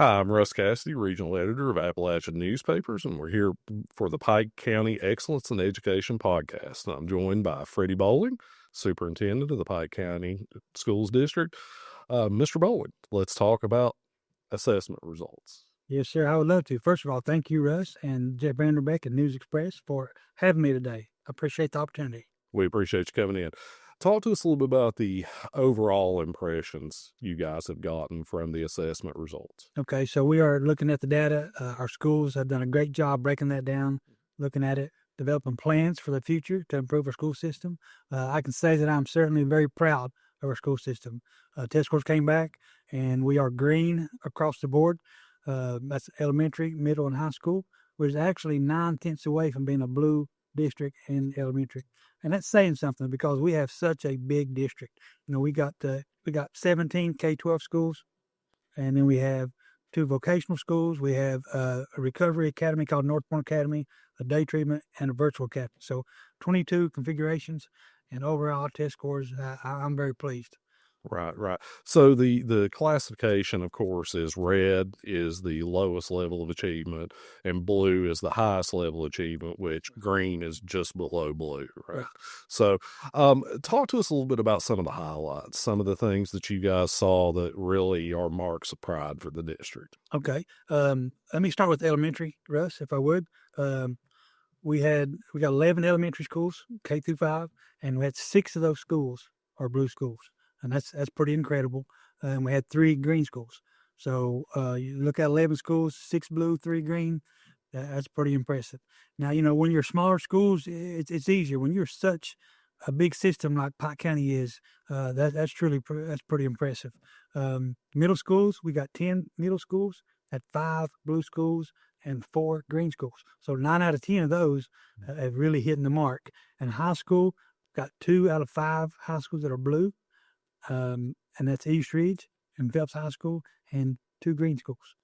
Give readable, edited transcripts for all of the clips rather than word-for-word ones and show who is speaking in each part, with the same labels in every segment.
Speaker 1: Hi, I'm Russ Cassady, Regional Editor of Appalachian Newspapers, and we're here for the Pike County Excellence in Education podcast. And I'm joined by Freddie Bowling, Superintendent of the Pike County Schools District. Mr. Bowling, let's talk about assessment results.
Speaker 2: Yes, sir. I would love to. First of all, thank you, Russ and Jeff Vanderbeck and News Express for having me today. I appreciate the opportunity.
Speaker 1: We appreciate you coming in. Talk to us a little bit about the overall impressions you guys have gotten from the assessment results.
Speaker 2: Okay, so we are looking at the data. Our schools have done a great job breaking that down, looking at it, developing plans for the future to improve our school system. I can say that I'm certainly very proud of our school system. Test scores came back, and we are green across the board. That's elementary, middle, and high school. We're actually 9/10 away from being a blue district in elementary, and that's saying something because we have such a big district. You know, we got 17 K-12 schools, and then we have 2 vocational schools. We have a recovery academy called North Point Academy, a day treatment, and a virtual academy. So 22 configurations, and overall test scores. I'm very pleased.
Speaker 1: Right. So the classification, of course, is red is the lowest level of achievement, and blue is the highest level of achievement, which green is just below blue, right?
Speaker 2: Right.
Speaker 1: So, talk to us a little bit about some of the highlights, some of the things that you guys saw that really are marks of pride for the district.
Speaker 2: Okay. Let me start with elementary, Russ, if I would. We got 11 elementary schools, K through 5, and we had 6 of those schools are blue schools, and that's pretty incredible. And we had 3 green schools. So you look at 11 schools, 6 blue, 3 green. That's pretty impressive. Now, you know, when you're smaller schools, it's easier. When you're such a big system like Pike County is, that's pretty impressive. Middle schools, we got 10 middle schools, had 5 blue schools and 4 green schools. So 9 out of 10 of those have really hit the mark. And high school, got 2 out of 5 high schools that are blue, and that's East Ridge and Phelps High School and 2 green schools.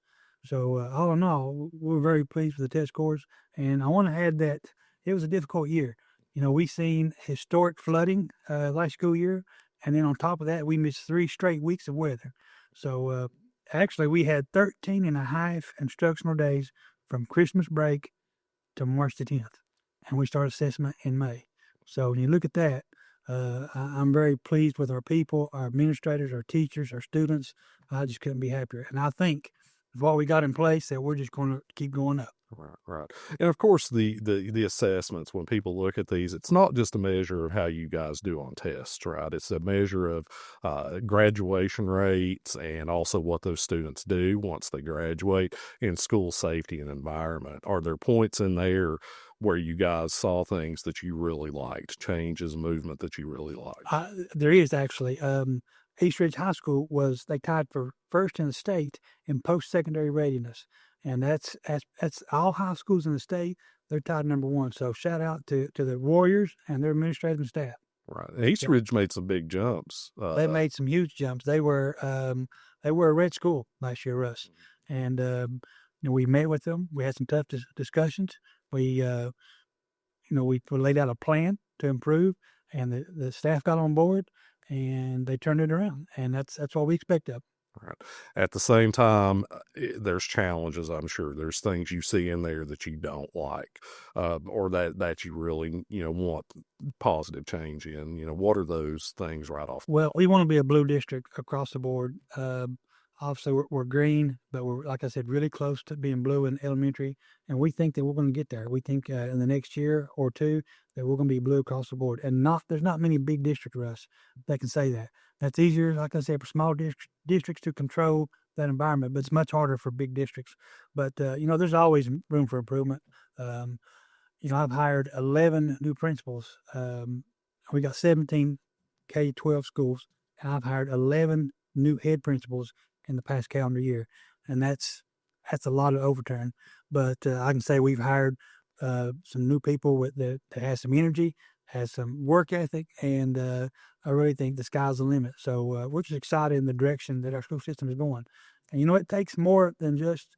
Speaker 2: So all in all, we're very pleased with the test scores. And I want to add that it was a difficult year. You know, we seen historic flooding last school year, and then on top of that, we missed 3 straight weeks of weather. So actually, we had 13 and a half instructional days from Christmas break to March the 10th, and we started assessment in May. So when you look at that, I'm very pleased with our people, our administrators, our teachers, our students. I just couldn't be happier. And I think with what we got in place, that we're just going to keep going up.
Speaker 1: Right. And of course, the assessments, when people look at these, it's not just a measure of how you guys do on tests, right? It's a measure of graduation rates and also what those students do once they graduate in school safety and environment. Are there points in there where you guys saw things that you really liked, changes, movement that you really liked?
Speaker 2: There is actually. East Ridge High School they tied for first in the state in post-secondary readiness. And that's all high schools in the state. They're tied number 1. So shout out to the Warriors and their administrative and staff.
Speaker 1: Right. East Ridge made some big jumps.
Speaker 2: They made some huge jumps. They were a red school last year, Russ. And you know, we met with them. We had some tough discussions. We laid out a plan to improve, and the staff got on board, and they turned it around. And that's what we expect of them.
Speaker 1: Right. At the same time, there's challenges, I'm sure. There's things you see in there that you don't like, or that you really, want positive change in. What are those things right off?
Speaker 2: Well, we want to be a blue district across the board. Obviously, we're green, but we're, like I said, really close to being blue in elementary, and we think that we're going to get there. We think in the next year or 2 that we're going to be blue across the board. And there's not many big districts, Russ, that can say that. That's easier, like I said, for small districts to control that environment, but it's much harder for big districts. But, there's always room for improvement. I've hired 11 new principals. We got 17 K-12 schools, and I've hired 11 new head principals in the past calendar year. And that's a lot of overturn. But I can say we've hired some new people that has some energy, has some work ethic, and I really think the sky's the limit. So we're just excited in the direction that our school system is going. And, it takes more than just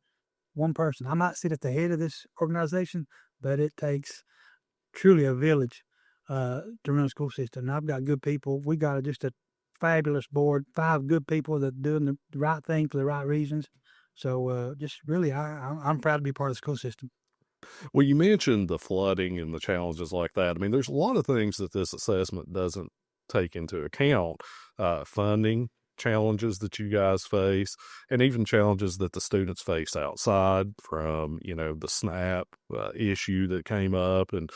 Speaker 2: one person. I might sit at the head of this organization, but it takes truly a village to run a school system. And I've got good people. We got just a fabulous board, 5 good people that are doing the right thing for the right reasons. So just really, I'm proud to be part of the school system.
Speaker 1: Well, you mentioned the flooding and the challenges like that. I mean, there's a lot of things that this assessment doesn't take into account. Funding challenges that you guys face, and even challenges that the students face outside from, the SNAP issue that came up, and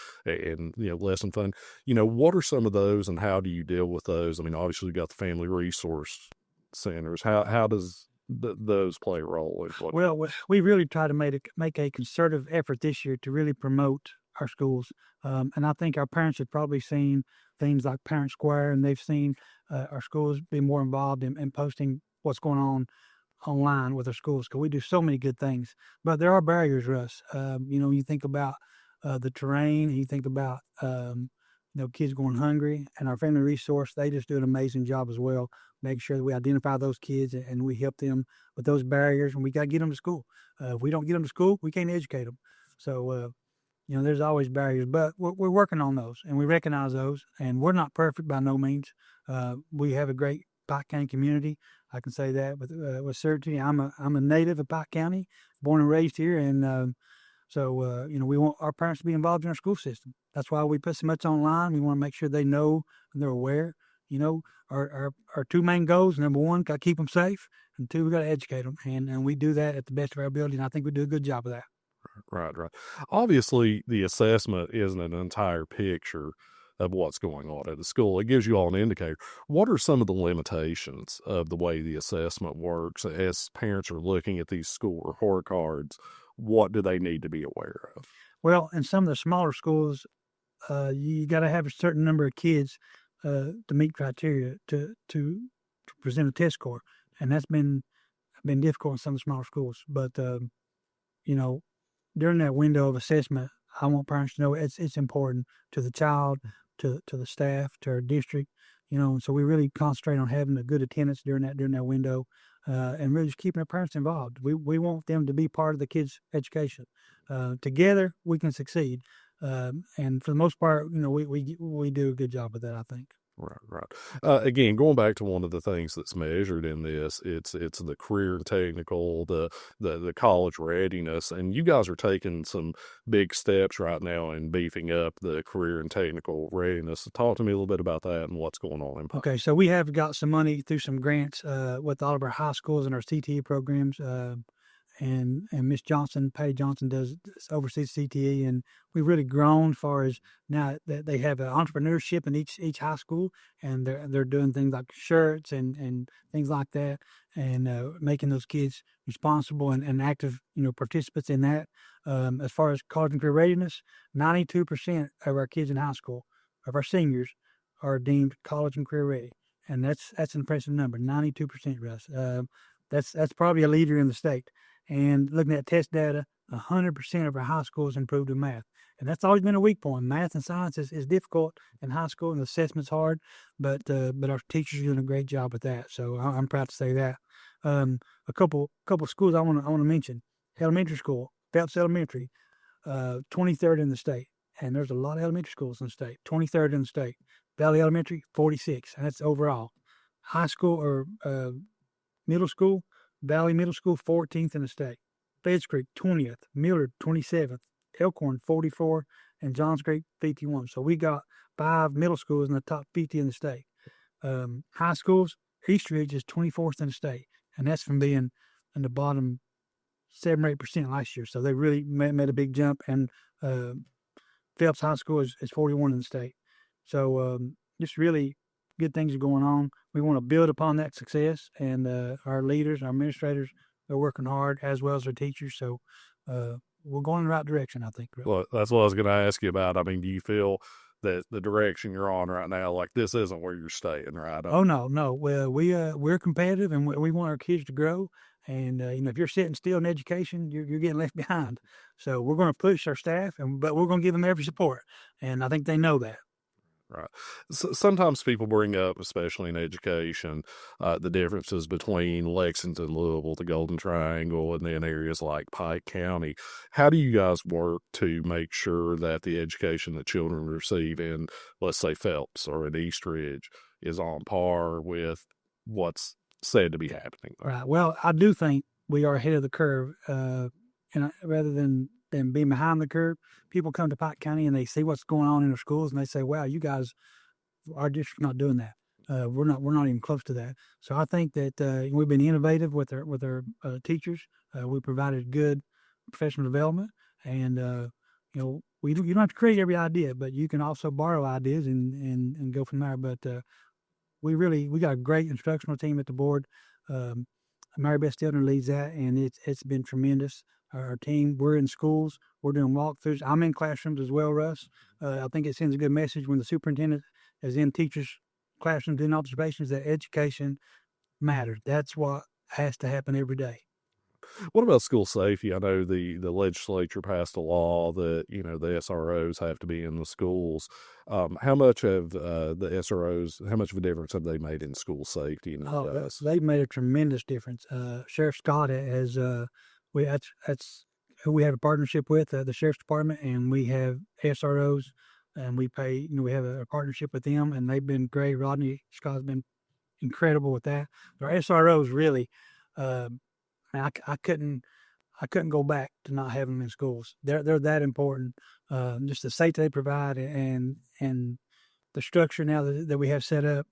Speaker 1: lesson fund. What are some of those, and how do you deal with those? I mean, obviously, you got the family resource centers. How does those play a role in what?
Speaker 2: Well, we really try to make a concerted effort this year to really promote our schools, and I think our parents have probably seen things like Parent Square, and they've seen our schools be more involved in posting what's going on online with our schools because we do so many good things. But there are barriers, Russ. You think about the terrain, you think about kids going hungry, and our family resource. They just do an amazing job as well, making sure that we identify those kids and we help them with those barriers. And we got to get them to school. If we don't get them to school, we can't educate them. So there's always barriers, but we're working on those, and we recognize those. And we're not perfect by no means. We have a great Pike County community. I can say that with certainty. I'm a native of Pike County, born and raised here, and we want our parents to be involved in our school system. That's why we put so much online. We want to make sure they know and they're aware. Our two main goals: number one, got to keep them safe, and two, we got to educate them, and we do that at the best of our ability. And I think we do a good job of that.
Speaker 1: Right, right. Obviously, the assessment isn't an entire picture of what's going on at the school. It gives you all an indicator. What are some of the limitations of the way the assessment works as parents are looking at these school report cards? What do they need to be aware of?
Speaker 2: Well, in some of the smaller schools, you got to have a certain number of kids to meet criteria to present a test score, and that's been difficult in some of the smaller schools. But during that window of assessment, I want parents to know it's important to the child, to the staff, to our district. So we really concentrate on having a good attendance during that window, and really just keeping our parents involved. We want them to be part of the kids' education. Together, we can succeed. And for the most part, we do a good job of that, I think.
Speaker 1: Right, right. Again, going back to one of the things that's measured in this, it's the career and technical, the college readiness, and you guys are taking some big steps right now in beefing up the career and technical readiness. So talk to me a little bit about that and what's going on in Pike.
Speaker 2: Okay, so we have got some money through some grants with all of our high schools and our CTE programs. And Miss Johnson, Patty Johnson, oversees CTE, and we've really grown as far as now that they have entrepreneurship in each high school, and they're doing things like shirts and things like that, and making those kids responsible and active participants in that. As far as college and career readiness, 92% of our kids in high school, of our seniors, are deemed college and career ready, and that's an impressive number, 92%, Russ. That's probably a leader in the state. And looking at test data, 100% of our high schools improved in math. And that's always been a weak point. Math and science is difficult in high school, and the assessment's hard, but our teachers are doing a great job with that. So I'm proud to say that. A couple schools I want to mention. Elementary school, Phelps Elementary, 23rd in the state. And there's a lot of elementary schools in the state. 23rd in the state. Valley Elementary, 46, and that's overall. High school or middle school, Valley Middle School, 14th in the state. Feds Creek, 20th. Millard, 27th. Elkhorn, 44. And Johns Creek, 51. So we got 5 middle schools in the top 50 in the state. High schools, Eastridge is 24th in the state. And that's from being in the bottom 7 or 8% last year. So they really made a big jump. And Phelps High School is 41 in the state. So just really good things are going on. We want to build upon that success, and our leaders, our administrators, are working hard, as well as our teachers. So we're going in the right direction, I think. Really.
Speaker 1: Well, that's what I was going to ask you about. I mean, do you feel that the direction you're on right now, like this isn't where you're staying, right?
Speaker 2: Oh no. Well, we're competitive, and we want our kids to grow. And if you're sitting still in education, you're getting left behind. So we're going to push our staff, but we're going to give them every support, and I think they know that.
Speaker 1: Right. So sometimes people bring up, especially in education, the differences between Lexington, Louisville, the Golden Triangle, and then areas like Pike County. How do you guys work to make sure that the education that children receive in, let's say, Phelps or in Eastridge is on par with what's said to be happening?
Speaker 2: Right. Well, I do think we are ahead of the curve. Rather than being behind the curve, people come to Pike County and they see what's going on in their schools and they say, "Wow, you guys, our district's not doing that. We're not even close to that." So I think that we've been innovative with our teachers. We provided good professional development, and you don't have to create every idea, but you can also borrow ideas and go from there. But we got a great instructional team at the board. Mary Beth Stilner leads that, and it's been tremendous. Our team, we're in schools, we're doing walkthroughs. I'm in classrooms as well, Russ. I think it sends a good message when the superintendent is in teachers' classrooms doing observations that education matters. That's what has to happen every day.
Speaker 1: What about school safety? I know the legislature passed a law that the SROs have to be in the schools. How much have the SROs? How much of a difference have they made in school safety? And
Speaker 2: They've made a tremendous difference. Sheriff Scott has that's who we have a partnership with, the sheriff's department, and we have SROs, and we pay. We have a partnership with them, and they've been great. Rodney Scott's been incredible with that. Our SROs really. I couldn't go back to not having them in schools. They're that important. Just the safety they provide and the structure now that we have set up.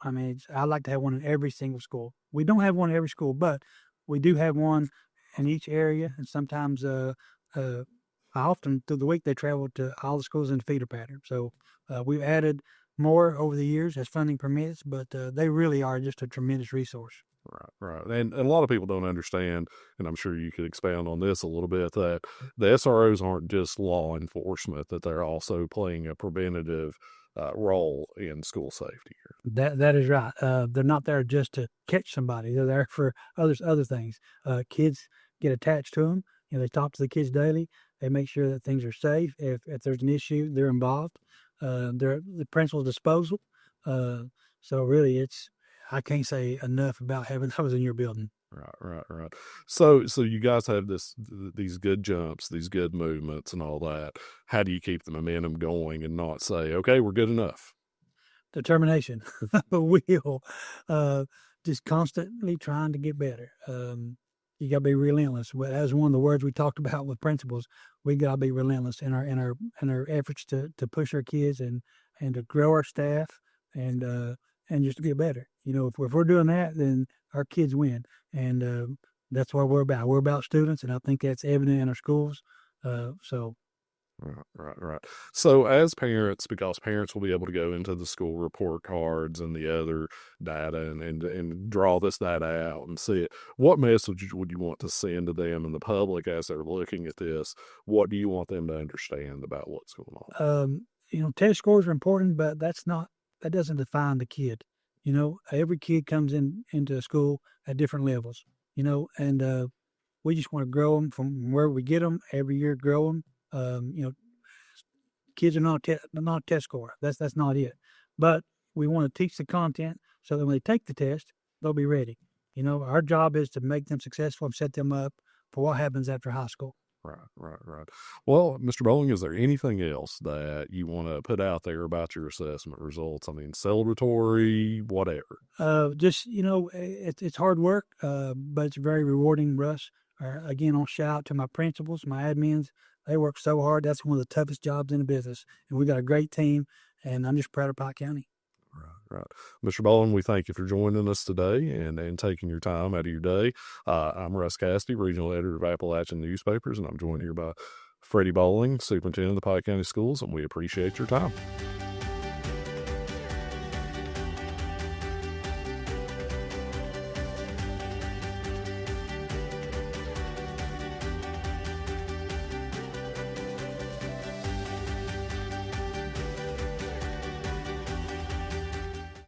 Speaker 2: I mean, I'd like to have one in every single school. We don't have one in every school, but we do have one in each area. And sometimes, often through the week, they travel to all the schools in the feeder pattern. So we've added more over the years as funding permits, but they really are just a tremendous resource.
Speaker 1: Right. And a lot of people don't understand, and I'm sure you could expound on this a little bit, that the SROs aren't just law enforcement, that they're also playing a preventative role in school safety.
Speaker 2: That is right. They're not there just to catch somebody. They're there for other things. Kids get attached to them. They talk to the kids daily. They make sure that things are safe. If there's an issue, they're involved. They're the principal's disposal. So really, I can't say enough about having those in your building.
Speaker 1: Right. So you guys have these good jumps, these good movements, and all that. How do you keep the momentum going and not say, "Okay, we're good enough"?
Speaker 2: Determination, will, just constantly trying to get better. You got to be relentless. That was one of the words we talked about with principals. We got to be relentless in our efforts to push our kids and to grow our staff and just to get better. If we're doing that, then our kids win, and that's what we're about. We're about students, and I think that's evident in our schools. So.
Speaker 1: Right. So as parents, because parents will be able to go into the school report cards and the other data and draw this data out and see it, what message would you want to send to them and the public as they're looking at this? What do you want them to understand about what's going on?
Speaker 2: Test scores are important, but that doesn't define the kid. Every kid comes into school at different levels, and we just want to grow them from where we get them every year, grow them. Kids are not a test score. That's not it. But we want to teach the content so that when they take the test, they'll be ready. Our job is to make them successful and set them up for what happens after high school.
Speaker 1: Right. Well, Mr. Bowling, is there anything else that you want to put out there about your assessment results? I mean, celebratory, whatever.
Speaker 2: It's hard work, but it's very rewarding, Russ. Again, I'll shout out to my principals, my admins. They work so hard. That's one of the toughest jobs in the business. And we got a great team, and I'm just proud of Pike County.
Speaker 1: Right. Mr. Bowling, we thank you for joining us today and taking your time out of your day. I'm Russ Cassady, Regional Editor of Appalachian Newspapers, and I'm joined here by Freddie Bowling, Superintendent of the Pike County Schools, and we appreciate your time.